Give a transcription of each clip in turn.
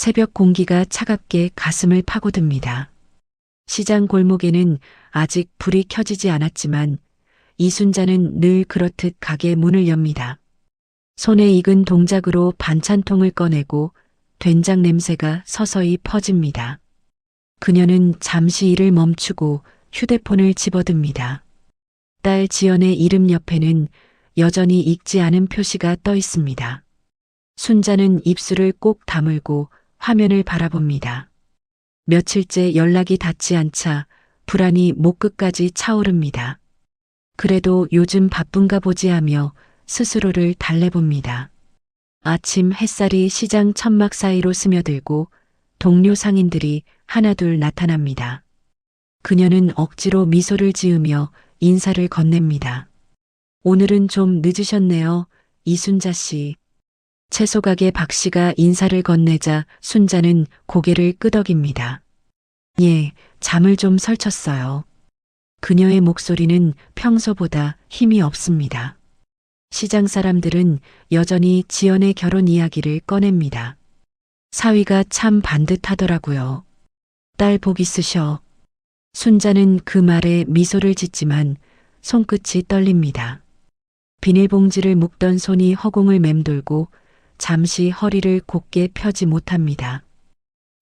새벽 공기가 차갑게 가슴을 파고듭니다. 시장 골목에는 아직 불이 켜지지 않았지만 이순자는 늘 그렇듯 가게 문을 엽니다. 손에 익은 동작으로 반찬통을 꺼내고 된장 냄새가 서서히 퍼집니다. 그녀는 잠시 일을 멈추고 휴대폰을 집어듭니다. 딸 지연의 이름 옆에는 여전히 읽지 않은 표시가 떠 있습니다. 순자는 입술을 꼭 다물고 화면을 바라봅니다. 며칠째 연락이 닿지 않자 불안이 목 끝까지 차오릅니다. 그래도 요즘 바쁜가 보지 하며 스스로를 달래봅니다. 아침 햇살이 시장 천막 사이로 스며들고 동료 상인들이 하나둘 나타납니다. 그녀는 억지로 미소를 지으며 인사를 건넵니다. 오늘은 좀 늦으셨네요, 이순자 씨. 채소 가게 박 씨가 인사를 건네자 순자는 고개를 끄덕입니다. 예, 잠을 좀 설쳤어요. 그녀의 목소리는 평소보다 힘이 없습니다. 시장 사람들은 여전히 지연의 결혼 이야기를 꺼냅니다. 사위가 참 반듯하더라고요. 딸 복 있으셔. 순자는 그 말에 미소를 짓지만 손끝이 떨립니다. 비닐봉지를 묶던 손이 허공을 맴돌고 잠시 허리를 곧게 펴지 못합니다.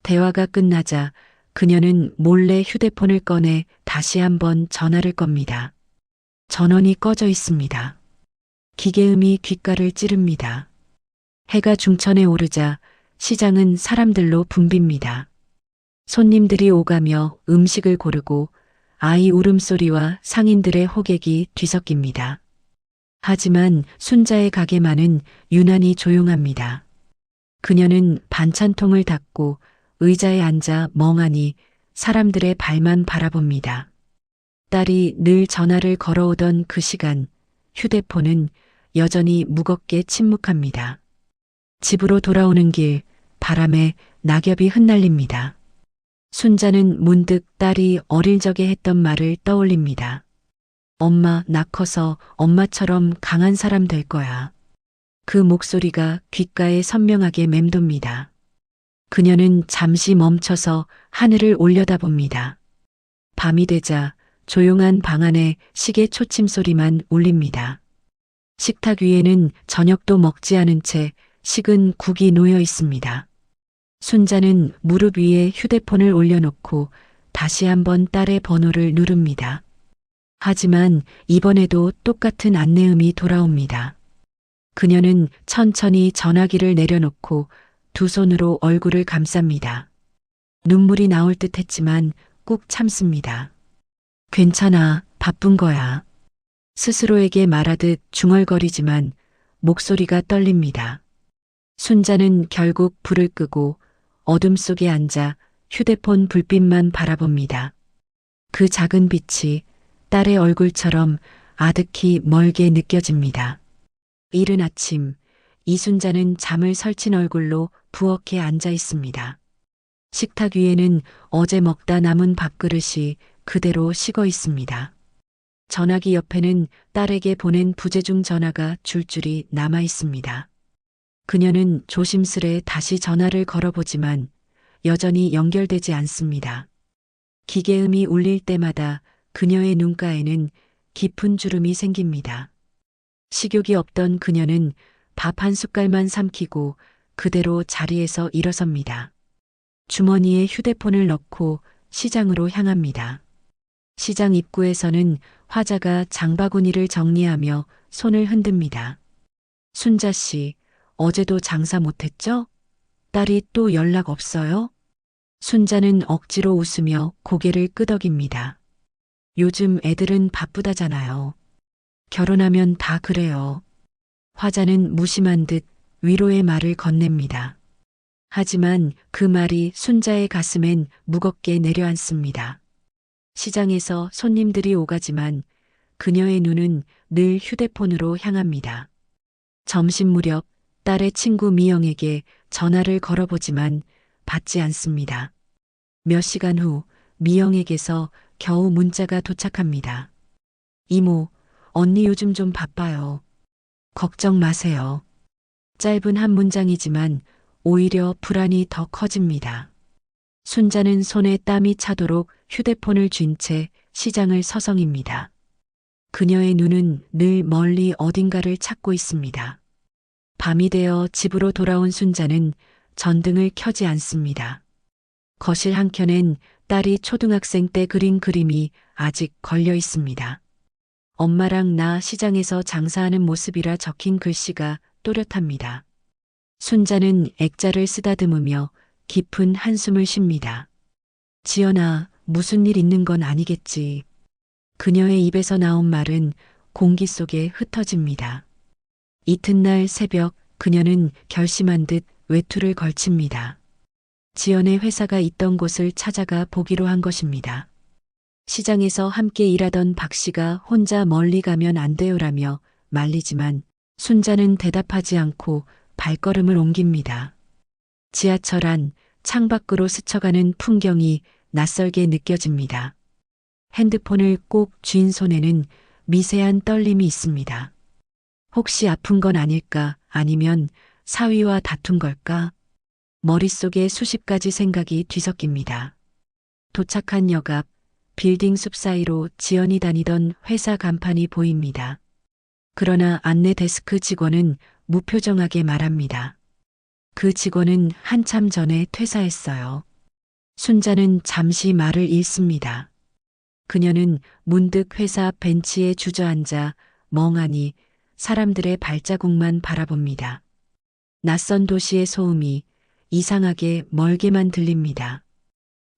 대화가 끝나자 그녀는 몰래 휴대폰을 꺼내 다시 한번 전화를 겁니다. 전원이 꺼져 있습니다. 기계음이 귓가를 찌릅니다. 해가 중천에 오르자 시장은 사람들로 붐빕니다. 손님들이 오가며 음식을 고르고 아이 울음소리와 상인들의 호객이 뒤섞입니다. 하지만 순자의 가게만은 유난히 조용합니다. 그녀는 반찬통을 닫고 의자에 앉아 멍하니 사람들의 발만 바라봅니다. 딸이 늘 전화를 걸어오던 그 시간, 휴대폰은 여전히 무겁게 침묵합니다. 집으로 돌아오는 길, 바람에 낙엽이 흩날립니다. 순자는 문득 딸이 어릴 적에 했던 말을 떠올립니다. 엄마, 나 커서 엄마처럼 강한 사람 될 거야. 그 목소리가 귓가에 선명하게 맴돕니다. 그녀는 잠시 멈춰서 하늘을 올려다봅니다. 밤이 되자 조용한 방 안에 시계 초침 소리만 울립니다. 식탁 위에는 저녁도 먹지 않은 채 식은 국이 놓여 있습니다. 순자는 무릎 위에 휴대폰을 올려놓고 다시 한번 딸의 번호를 누릅니다. 하지만 이번에도 똑같은 안내음이 돌아옵니다. 그녀는 천천히 전화기를 내려놓고 두 손으로 얼굴을 감쌉니다. 눈물이 나올 듯 했지만 꾹 참습니다. 괜찮아, 바쁜 거야. 스스로에게 말하듯 중얼거리지만 목소리가 떨립니다. 순자는 결국 불을 끄고 어둠 속에 앉아 휴대폰 불빛만 바라봅니다. 그 작은 빛이 딸의 얼굴처럼 아득히 멀게 느껴집니다. 이른 아침, 이순자는 잠을 설친 얼굴로 부엌에 앉아 있습니다. 식탁 위에는 어제 먹다 남은 밥그릇이 그대로 식어 있습니다. 전화기 옆에는 딸에게 보낸 부재중 전화가 줄줄이 남아 있습니다. 그녀는 조심스레 다시 전화를 걸어보지만 여전히 연결되지 않습니다. 기계음이 울릴 때마다 그녀의 눈가에는 깊은 주름이 생깁니다. 식욕이 없던 그녀는 밥 한 숟갈만 삼키고 그대로 자리에서 일어섭니다. 주머니에 휴대폰을 넣고 시장으로 향합니다. 시장 입구에서는 화자가 장바구니를 정리하며 손을 흔듭니다. 순자 씨, 어제도 장사 못했죠? 딸이 또 연락 없어요? 순자는 억지로 웃으며 고개를 끄덕입니다. 요즘 애들은 바쁘다잖아요. 결혼하면 다 그래요. 화자는 무심한 듯 위로의 말을 건넵니다. 하지만 그 말이 순자의 가슴엔 무겁게 내려앉습니다. 시장에서 손님들이 오가지만 그녀의 눈은 늘 휴대폰으로 향합니다. 점심 무렵 딸의 친구 미영에게 전화를 걸어보지만 받지 않습니다. 몇 시간 후 미영에게서 겨우 문자가 도착합니다. 이모, 언니 요즘 좀 바빠요. 걱정 마세요. 짧은 한 문장이지만 오히려 불안이 더 커집니다. 순자는 손에 땀이 차도록 휴대폰을 쥔 채 시장을 서성입니다. 그녀의 눈은 늘 멀리 어딘가를 찾고 있습니다. 밤이 되어 집으로 돌아온 순자는 전등을 켜지 않습니다. 거실 한켠엔 딸이 초등학생 때 그린 그림이 아직 걸려 있습니다. 엄마랑 나 시장에서 장사하는 모습이라 적힌 글씨가 또렷합니다. 순자는 액자를 쓰다듬으며 깊은 한숨을 쉽니다. 지연아, 무슨 일 있는 건 아니겠지. 그녀의 입에서 나온 말은 공기 속에 흩어집니다. 이튿날 새벽 그녀는 결심한 듯 외투를 걸칩니다. 지연의 회사가 있던 곳을 찾아가 보기로 한 것입니다. 시장에서 함께 일하던 박 씨가 혼자 멀리 가면 안 돼요라며 말리지만 순자는 대답하지 않고 발걸음을 옮깁니다. 지하철 안 창밖으로 스쳐가는 풍경이 낯설게 느껴집니다. 핸드폰을 꼭 쥔 손에는 미세한 떨림이 있습니다. 혹시 아픈 건 아닐까? 아니면 사위와 다툰 걸까? 머릿속에 수십 가지 생각이 뒤섞입니다. 도착한 역 앞 빌딩 숲 사이로 지연이 다니던 회사 간판이 보입니다. 그러나 안내 데스크 직원은 무표정하게 말합니다. 그 직원은 한참 전에 퇴사했어요. 순자는 잠시 말을 잃습니다. 그녀는 문득 회사 벤치에 주저앉아 멍하니 사람들의 발자국만 바라봅니다. 낯선 도시의 소음이 이상하게 멀게만 들립니다.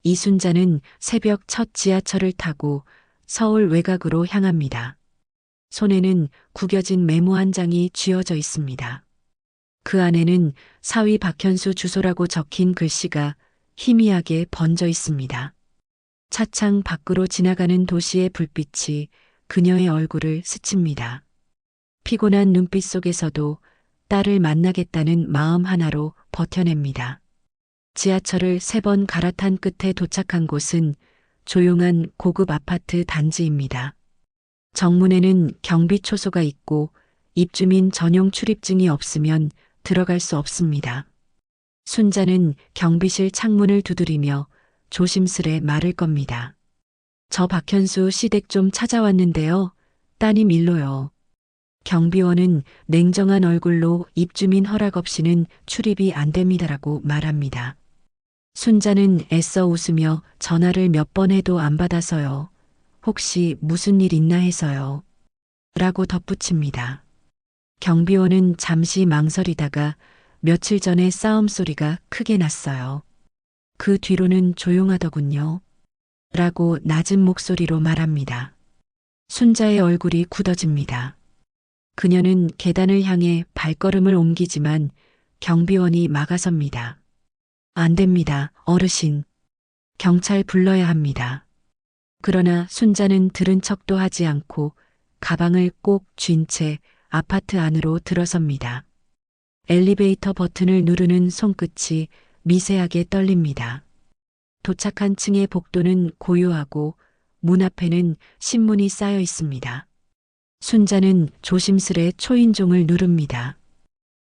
이순자는 새벽 첫 지하철을 타고 서울 외곽으로 향합니다. 손에는 구겨진 메모 한 장이 쥐어져 있습니다. 그 안에는 사위 박현수 주소라고 적힌 글씨가 희미하게 번져 있습니다. 차창 밖으로 지나가는 도시의 불빛이 그녀의 얼굴을 스칩니다. 피곤한 눈빛 속에서도 딸을 만나겠다는 마음 하나로 버텨냅니다. 지하철을 3번 갈아탄 끝에 도착한 곳은 조용한 고급 아파트 단지입니다. 정문에는 경비 초소가 있고 입주민 전용 출입증이 없으면 들어갈 수 없습니다. 순자는 경비실 창문을 두드리며 조심스레 말을 겁니다. 저 박현수 시댁 좀 찾아왔는데요. 따님 일로요. 경비원은 냉정한 얼굴로 입주민 허락 없이는 출입이 안 됩니다라고 말합니다. 순자는 애써 웃으며 전화를 몇 번 해도 안 받아서요. 혹시 무슨 일 있나 해서요. 라고 덧붙입니다. 경비원은 잠시 망설이다가 며칠 전에 싸움 소리가 크게 났어요. 그 뒤로는 조용하더군요. 라고 낮은 목소리로 말합니다. 순자의 얼굴이 굳어집니다. 그녀는 계단을 향해 발걸음을 옮기지만 경비원이 막아섭니다. 안 됩니다, 어르신. 경찰 불러야 합니다. 그러나 순자는 들은 척도 하지 않고 가방을 꼭 쥔 채 아파트 안으로 들어섭니다. 엘리베이터 버튼을 누르는 손끝이 미세하게 떨립니다. 도착한 층의 복도는 고요하고 문 앞에는 신문이 쌓여 있습니다. 순자는 조심스레 초인종을 누릅니다.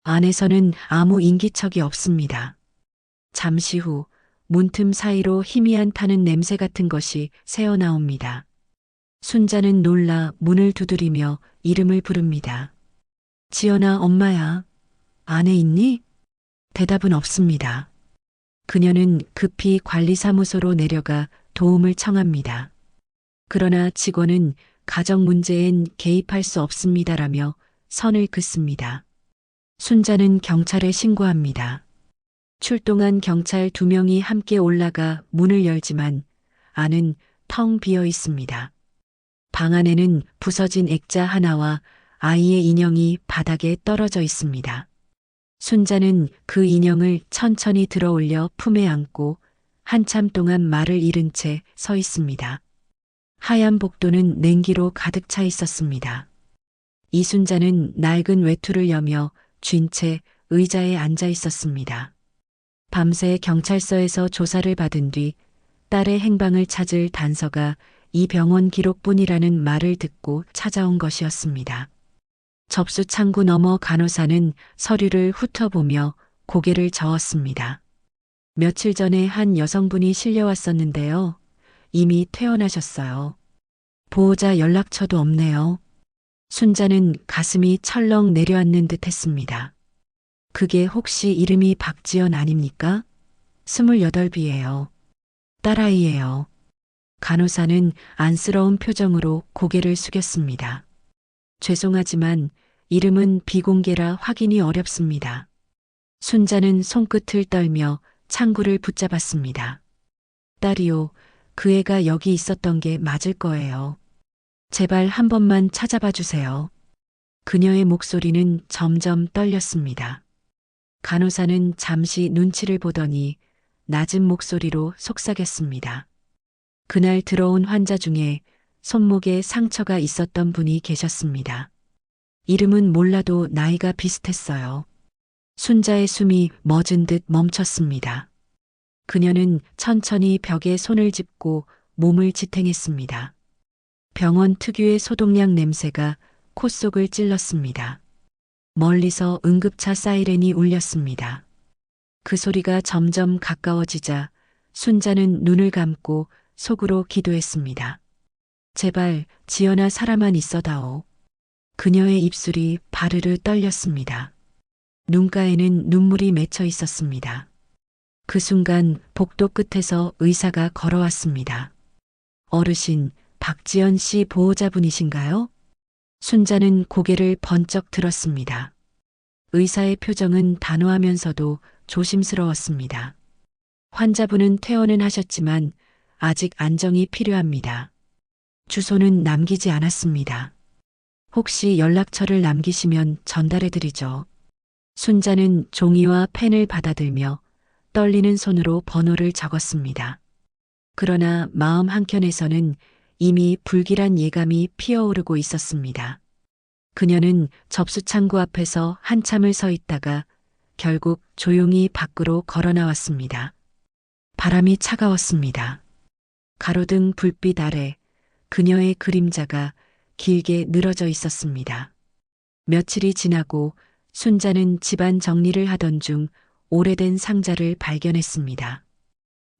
안에서는 아무 인기척이 없습니다. 잠시 후 문틈 사이로 희미한 타는 냄새 같은 것이 새어나옵니다. 순자는 놀라 문을 두드리며 이름을 부릅니다. 지연아, 엄마야. 안에 있니? 대답은 없습니다. 그녀는 급히 관리사무소로 내려가 도움을 청합니다. 그러나 직원은 가정 문제엔 개입할 수 없습니다라며 선을 긋습니다. 순자는 경찰에 신고합니다. 출동한 경찰 2명이 함께 올라가 문을 열지만 안은 텅 비어 있습니다. 방 안에는 부서진 액자 하나와 아이의 인형이 바닥에 떨어져 있습니다. 순자는 그 인형을 천천히 들어올려 품에 안고 한참 동안 말을 잃은 채 서 있습니다. 하얀 복도는 냉기로 가득 차 있었습니다. 이순자는 낡은 외투를 여며 쥔 채 의자에 앉아 있었습니다. 밤새 경찰서에서 조사를 받은 뒤 딸의 행방을 찾을 단서가 이 병원 기록뿐이라는 말을 듣고 찾아온 것이었습니다. 접수 창구 너머 간호사는 서류를 훑어보며 고개를 저었습니다. 며칠 전에 한 여성분이 실려왔었는데요. 이미 퇴원하셨어요. 보호자 연락처도 없네요. 순자는 가슴이 철렁 내려앉는 듯 했습니다. 그게 혹시 이름이 박지연 아닙니까? 28이에요. 딸아이예요. 간호사는 안쓰러운 표정으로 고개를 숙였습니다. 죄송하지만 이름은 비공개라 확인이 어렵습니다. 순자는 손끝을 떨며 창구를 붙잡았습니다. 딸이요, 그 애가 여기 있었던 게 맞을 거예요. 제발 한 번만 찾아봐 주세요. 그녀의 목소리는 점점 떨렸습니다. 간호사는 잠시 눈치를 보더니 낮은 목소리로 속삭였습니다. 그날 들어온 환자 중에 손목에 상처가 있었던 분이 계셨습니다. 이름은 몰라도 나이가 비슷했어요. 순자의 숨이 멎은 듯 멈췄습니다. 그녀는 천천히 벽에 손을 짚고 몸을 지탱했습니다. 병원 특유의 소독약 냄새가 콧속을 찔렀습니다. 멀리서 응급차 사이렌이 울렸습니다. 그 소리가 점점 가까워지자 순자는 눈을 감고 속으로 기도했습니다. 제발 지연아 살아만 있어다오. 그녀의 입술이 바르르 떨렸습니다. 눈가에는 눈물이 맺혀 있었습니다. 그 순간 복도 끝에서 의사가 걸어왔습니다. 어르신, 박지연 씨 보호자분이신가요? 순자는 고개를 번쩍 들었습니다. 의사의 표정은 단호하면서도 조심스러웠습니다. 환자분은 퇴원은 하셨지만 아직 안정이 필요합니다. 주소는 남기지 않았습니다. 혹시 연락처를 남기시면 전달해드리죠. 순자는 종이와 펜을 받아들며 떨리는 손으로 번호를 적었습니다. 그러나 마음 한켠에서는 이미 불길한 예감이 피어오르고 있었습니다. 그녀는 접수창구 앞에서 한참을 서 있다가 결국 조용히 밖으로 걸어 나왔습니다. 바람이 차가웠습니다. 가로등 불빛 아래 그녀의 그림자가 길게 늘어져 있었습니다. 며칠이 지나고 순자는 집안 정리를 하던 중 오래된 상자를 발견했습니다.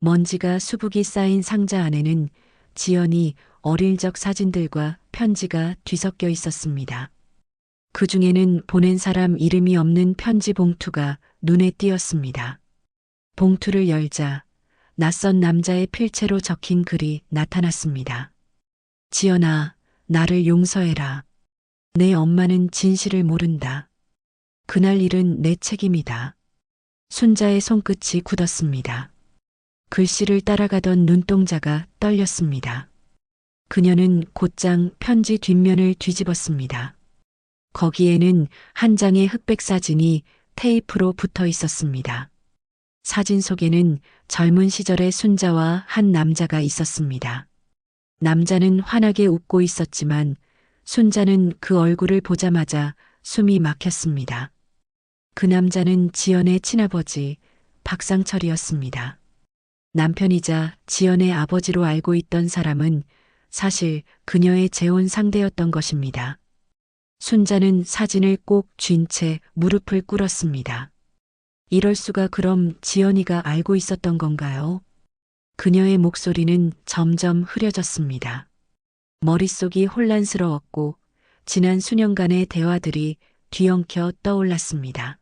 먼지가 수북이 쌓인 상자 안에는 지연이 어릴 적 사진들과 편지가 뒤섞여 있었습니다. 그 중에는 보낸 사람 이름이 없는 편지 봉투가 눈에 띄었습니다. 봉투를 열자 낯선 남자의 필체로 적힌 글이 나타났습니다. 지연아, 나를 용서해라. 내 엄마는 진실을 모른다. 그날 일은 내 책임이다. 순자의 손끝이 굳었습니다. 글씨를 따라가던 눈동자가 떨렸습니다. 그녀는 곧장 편지 뒷면을 뒤집었습니다. 거기에는 한 장의 흑백 사진이 테이프로 붙어 있었습니다. 사진 속에는 젊은 시절의 순자와 한 남자가 있었습니다. 남자는 환하게 웃고 있었지만 순자는 그 얼굴을 보자마자 숨이 막혔습니다. 그 남자는 지연의 친아버지 박상철이었습니다. 남편이자 지연의 아버지로 알고 있던 사람은 사실 그녀의 재혼 상대였던 것입니다. 순자는 사진을 꼭 쥔 채 무릎을 꿇었습니다. 이럴 수가, 그럼 지연이가 알고 있었던 건가요? 그녀의 목소리는 점점 흐려졌습니다. 머릿속이 혼란스러웠고 지난 수년간의 대화들이 뒤엉켜 떠올랐습니다.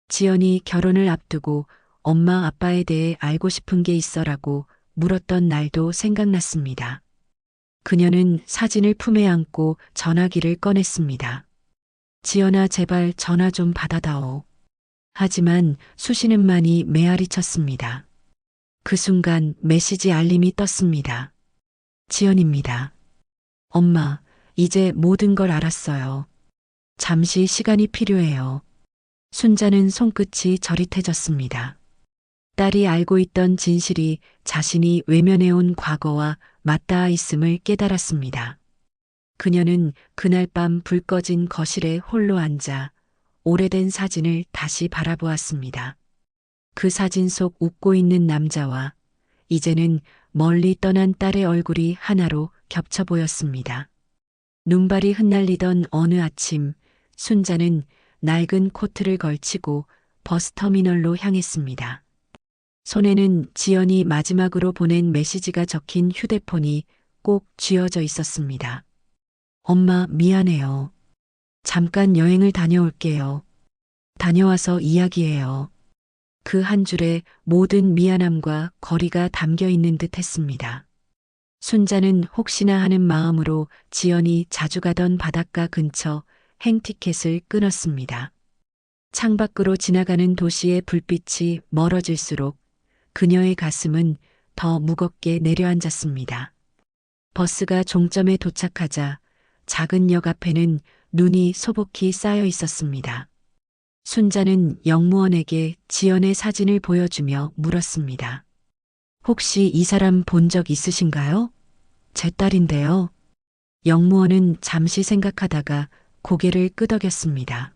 지연이 결혼을 앞두고 엄마 아빠에 대해 알고 싶은 게 있어라고 물었던 날도 생각났습니다. 그녀는 사진을 품에 안고 전화기를 꺼냈습니다. 지연아, 제발 전화 좀 받아다오. 하지만 수신음만이 메아리 쳤습니다. 그 순간 메시지 알림이 떴습니다. 지연입니다. 엄마, 이제 모든 걸 알았어요. 잠시 시간이 필요해요. 순자는 손끝이 저릿해졌습니다. 딸이 알고 있던 진실이 자신이 외면해온 과거와 맞닿아 있음을 깨달았습니다. 그녀는 그날 밤 불 꺼진 거실에 홀로 앉아 오래된 사진을 다시 바라보았습니다. 그 사진 속 웃고 있는 남자와 이제는 멀리 떠난 딸의 얼굴이 하나로 겹쳐 보였습니다. 눈발이 흩날리던 어느 아침, 순자는 낡은 코트를 걸치고 버스터미널로 향했습니다. 손에는 지연이 마지막으로 보낸 메시지가 적힌 휴대폰이 꼭 쥐어져 있었습니다. 엄마, 미안해요. 잠깐 여행을 다녀올게요. 다녀와서 이야기해요. 그 한 줄에 모든 미안함과 거리가 담겨 있는 듯 했습니다. 순자는 혹시나 하는 마음으로 지연이 자주 가던 바닷가 근처 행티켓을 끊었습니다. 창밖으로 지나가는 도시의 불빛이 멀어질수록 그녀의 가슴은 더 무겁게 내려앉았습니다. 버스가 종점에 도착하자 작은 역 앞에는 눈이 소복히 쌓여 있었습니다. 순자는 영무원에게 지연의 사진을 보여주며 물었습니다. 혹시 이 사람 본 적 있으신가요? 제 딸인데요. 영무원은 잠시 생각하다가 고개를 끄덕였습니다.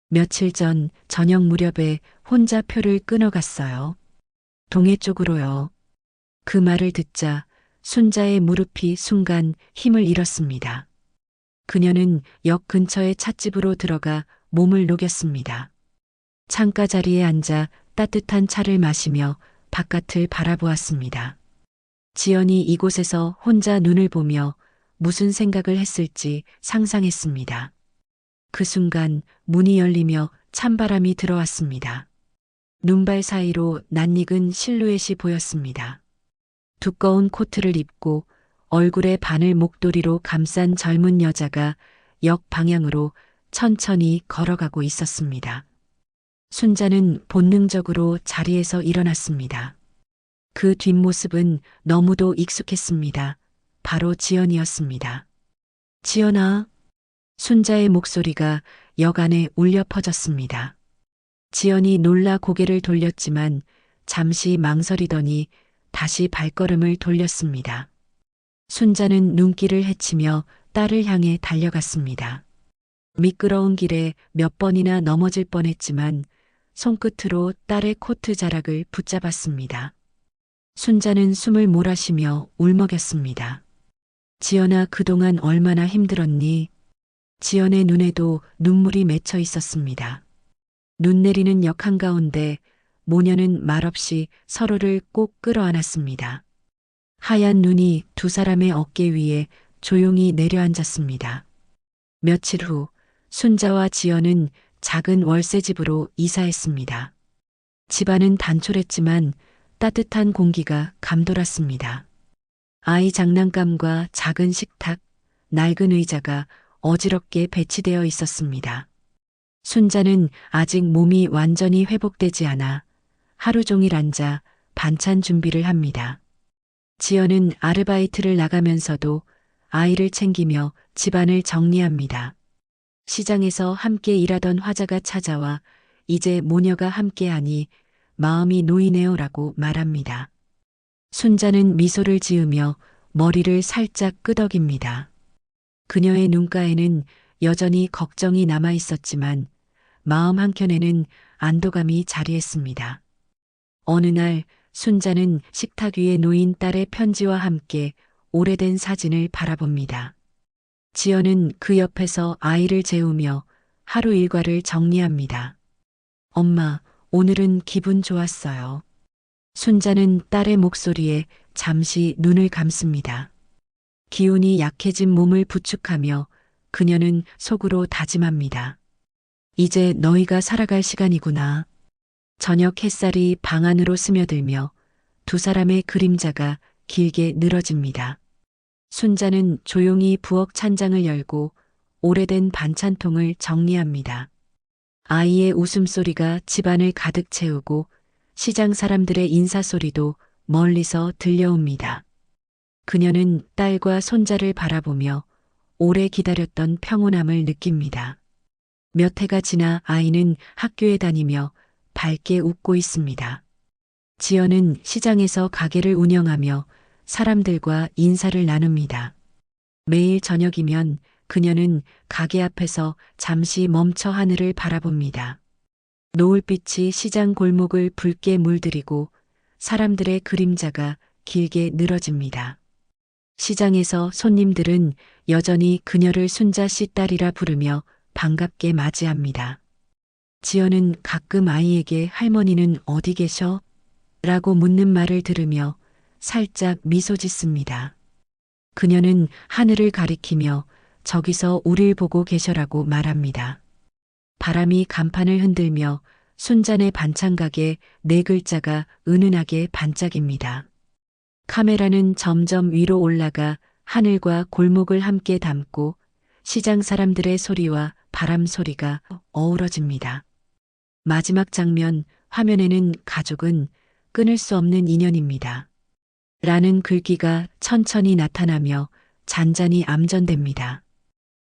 며칠 전 저녁 무렵에 혼자 표를 끊어갔어요. 동해 쪽으로요. 그 말을 듣자 순자의 무릎이 순간 힘을 잃었습니다. 그녀는 역 근처의 찻집으로 들어가 몸을 녹였습니다. 창가 자리에 앉아 따뜻한 차를 마시며 바깥을 바라보았습니다. 지연이 이곳에서 혼자 눈을 보며 무슨 생각을 했을지 상상했습니다. 그 순간 문이 열리며 찬바람이 들어왔습니다. 눈발 사이로 낯익은 실루엣이 보였습니다. 두꺼운 코트를 입고 얼굴에 바늘 목도리로 감싼 젊은 여자가 역 방향으로 천천히 걸어가고 있었습니다. 순자는 본능적으로 자리에서 일어났습니다. 그 뒷모습은 너무도 익숙했습니다. 바로 지연이었습니다. 지연아. 순자의 목소리가 역 안에 울려 퍼졌습니다. 지연이 놀라 고개를 돌렸지만 잠시 망설이더니 다시 발걸음을 돌렸습니다. 순자는 눈길을 헤치며 딸을 향해 달려갔습니다. 미끄러운 길에 몇 번이나 넘어질 뻔했지만 손끝으로 딸의 코트 자락을 붙잡았습니다. 순자는 숨을 몰아쉬며 울먹였습니다. 지연아, 그동안 얼마나 힘들었니? 지연의 눈에도 눈물이 맺혀 있었습니다. 눈 내리는 역 한가운데 모녀는 말없이 서로를 꼭 끌어안았습니다. 하얀 눈이 두 사람의 어깨 위에 조용히 내려앉았습니다. 며칠 후 순자와 지연은 작은 월세집으로 이사했습니다. 집안은 단촐했지만 따뜻한 공기가 감돌았습니다. 아이 장난감과 작은 식탁, 낡은 의자가 어지럽게 배치되어 있었습니다. 순자는 아직 몸이 완전히 회복되지 않아 하루 종일 앉아 반찬 준비를 합니다. 지연은 아르바이트를 나가면서도 아이를 챙기며 집안을 정리합니다. 시장에서 함께 일하던 화자가 찾아와 이제 모녀가 함께하니 마음이 놓이네요라고 말합니다. 순자는 미소를 지으며 머리를 살짝 끄덕입니다. 그녀의 눈가에는 여전히 걱정이 남아 있었지만 마음 한켠에는 안도감이 자리했습니다. 어느 날 순자는 식탁 위에 놓인 딸의 편지와 함께 오래된 사진을 바라봅니다. 지연은 그 옆에서 아이를 재우며 하루 일과를 정리합니다. 엄마, 오늘은 기분 좋았어요. 순자는 딸의 목소리에 잠시 눈을 감습니다. 기운이 약해진 몸을 부축하며 그녀는 속으로 다짐합니다. 이제 너희가 살아갈 시간이구나. 저녁 햇살이 방 안으로 스며들며 두 사람의 그림자가 길게 늘어집니다. 순자는 조용히 부엌 찬장을 열고 오래된 반찬통을 정리합니다. 아이의 웃음소리가 집안을 가득 채우고 시장 사람들의 인사소리도 멀리서 들려옵니다. 그녀는 딸과 손자를 바라보며 오래 기다렸던 평온함을 느낍니다. 몇 해가 지나 아이는 학교에 다니며 밝게 웃고 있습니다. 지연은 시장에서 가게를 운영하며 사람들과 인사를 나눕니다. 매일 저녁이면 그녀는 가게 앞에서 잠시 멈춰 하늘을 바라봅니다. 노을빛이 시장 골목을 붉게 물들이고 사람들의 그림자가 길게 늘어집니다. 시장에서 손님들은 여전히 그녀를 순자 씨 딸이라 부르며 반갑게 맞이합니다. 지연은 가끔 아이에게 할머니는 어디 계셔? 라고 묻는 말을 들으며 살짝 미소 짓습니다. 그녀는 하늘을 가리키며 저기서 우릴 보고 계셔라고 말합니다. 바람이 간판을 흔들며 순잔의 반창각에 네 글자가 은은하게 반짝입니다. 카메라는 점점 위로 올라가 하늘과 골목을 함께 담고 시장 사람들의 소리와 바람 소리가 어우러집니다. 마지막 장면, 화면에는 가족은 끊을 수 없는 인연입니다. 라는 글귀가 천천히 나타나며 잔잔히 암전됩니다.